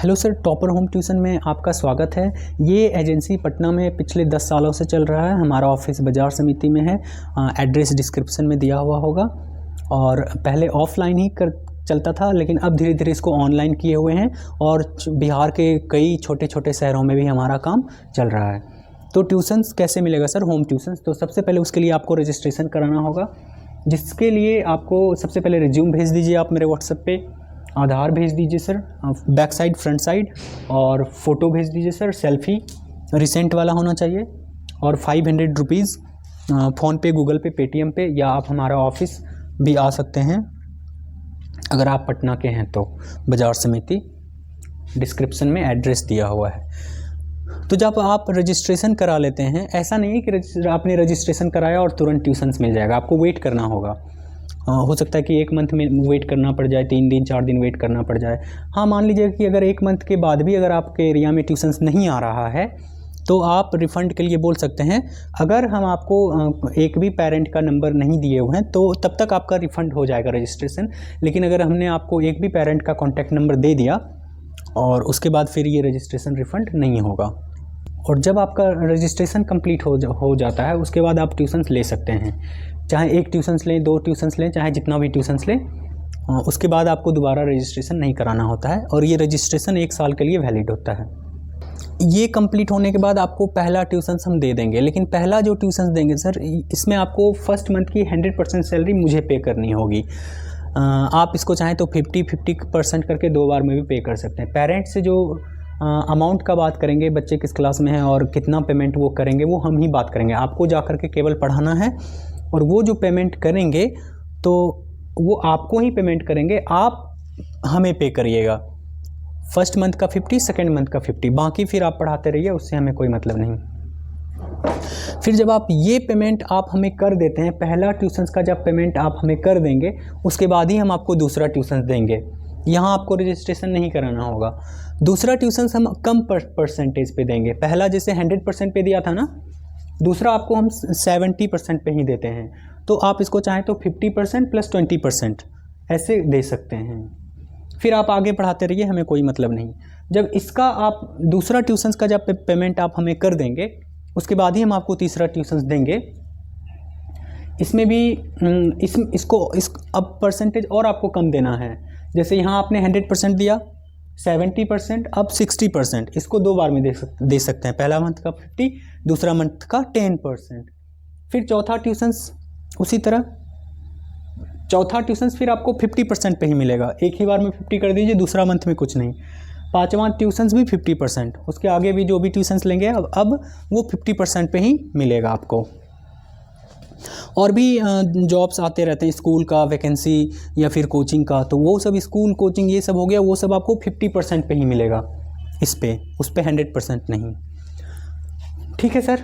Hello sir, topper home tuition में आपका स्वागत है। ये एजेंसी पटना में पिछले 10 सालों से चल रहा है। हमारा ऑफिस बाजार समिति में है। एड्रेस डिस्क्रिप्शन में दिया हुआ होगा। और पहले ऑफलाइन ही चलता था, लेकिन अब धीरे धीरे इसको ऑनलाइन किए हुए हैं और बिहार के कई छोटे छोटे शहरों में भी हमारा काम चल रहा है। तो ट्यूशन्स कैसे मिलेगा सर, होम ट्यूशन्स? तो सबसे पहले उसके लिए आपको रजिस्ट्रेशन कराना होगा, जिसके लिए आपको सबसे पहले रिज्यूम भेज दीजिए आप मेरे व्हाट्सएप पे। आधार भेज दीजिए sir, back side front side, और फ़ोटो भेज दीजिए सर, सेल्फ़ी रिसेंट वाला होना चाहिए। और 500 रुपीज़ फ़ोनपे, गूगल पे, पेटीएम पे, या आप हमारा ऑफिस भी आ सकते हैं अगर आप पटना के हैं तो। बाजार समिति, डिस्क्रिप्शन में एड्रेस दिया हुआ है। तो जब आप रजिस्ट्रेशन करा लेते हैं, ऐसा नहीं है कि आपने रजिस्ट्रेशन कराया और तुरंत ट्यूशन्स मिल जाएगा। आपको वेट करना होगा। हो सकता है कि 1 मंथ में वेट करना पड़ जाए, 3 दिन 4 दिन वेट करना पड़ जाए। हाँ, मान लीजिए कि अगर 1 मंथ के बाद भी अगर आपके एरिया में ट्यूशन्स नहीं आ रहा है तो आप रिफ़ंड के लिए बोल सकते हैं। अगर हम आपको एक भी पेरेंट का नंबर नहीं दिए हुए हैं तो तब तक आपका रिफ़ंड हो जाएगा रजिस्ट्रेशन। लेकिन अगर हमने आपको एक भी पेरेंट का कॉन्टैक्ट नंबर दे दिया और उसके बाद फिर ये रजिस्ट्रेशन रिफ़ंड नहीं होगा। और जब आपका रजिस्ट्रेशन कंप्लीट हो जाता है, उसके बाद आप ट्यूशन्स ले सकते हैं। चाहे 1 ट्यूशन्स लें, 2 ट्यूशन्स लें, चाहे जितना भी ट्यूशन्स लें, उसके बाद आपको दोबारा रजिस्ट्रेशन नहीं कराना होता है। और ये रजिस्ट्रेशन 1 साल के लिए वैलिड होता है। ये कंप्लीट होने के बाद आपको पहला ट्यूशन्स हम दे देंगे। लेकिन पहला जो ट्यूशन्स देंगे सर, इसमें आपको फर्स्ट मंथ की 100% सैलरी मुझे पे करनी होगी। आप इसको चाहें तो 50% करके 2 बार में भी पे कर सकते हैं। पेरेंट्स से जो अमाउंट का बात करेंगे, बच्चे किस क्लास में हैं और कितना पेमेंट वो करेंगे, वो हम ही बात करेंगे। आपको जा कर के केवल पढ़ाना है, और वो जो पेमेंट करेंगे तो वो आपको ही पेमेंट करेंगे, आप हमें पे करिएगा। फर्स्ट मंथ का 50, सेकेंड मंथ का 50, बाकी फिर आप पढ़ाते रहिए, उससे हमें कोई मतलब नहीं। फिर जब आप ये पेमेंट आप हमें कर देते हैं, पहला ट्यूशन्स का जब पेमेंट आप हमें कर देंगे, उसके बाद ही हम आपको दूसरा ट्यूशन्स देंगे। यहाँ आपको रजिस्ट्रेशन नहीं कराना होगा। दूसरा ट्यूशन्स हम कम परसेंटेज पे देंगे। पहला जैसे 100% पे दिया था ना, दूसरा आपको हम 70% पे ही देते हैं। तो आप इसको चाहें तो 50% + 20% ऐसे दे सकते हैं। फिर आप आगे पढ़ाते रहिए, हमें कोई मतलब नहीं। जब इसका आप दूसरा ट्यूशन्स का जब पेमेंट आप हमें कर देंगे, उसके बाद ही हम आपको तीसरा ट्यूशन्स देंगे। इसमें भी अब परसेंटेज और आपको कम देना है। जैसे यहाँ आपने 100% दिया, 70%, अब 60%। इसको 2 बार में दे सकते हैं। पहला मंथ का 50, दूसरा मंथ का 10%। फिर चौथा ट्यूशन्स उसी तरह। चौथा ट्यूशन्स फिर आपको 50% पे ही मिलेगा। एक ही बार में 50 कर दीजिए, दूसरा मंथ में कुछ नहीं। पाँचवां ट्यूशन्स भी 50%। उसके आगे भी जो भी ट्यूशन्स लेंगे अब वो 50% पे ही मिलेगा आपको। और भी जॉब्स आते रहते हैं, स्कूल का वैकेंसी या फिर कोचिंग का, तो वो सब स्कूल कोचिंग ये सब हो गया, वो सब आपको 50% पे ही मिलेगा। उस पे 100% नहीं। ठीक है सर।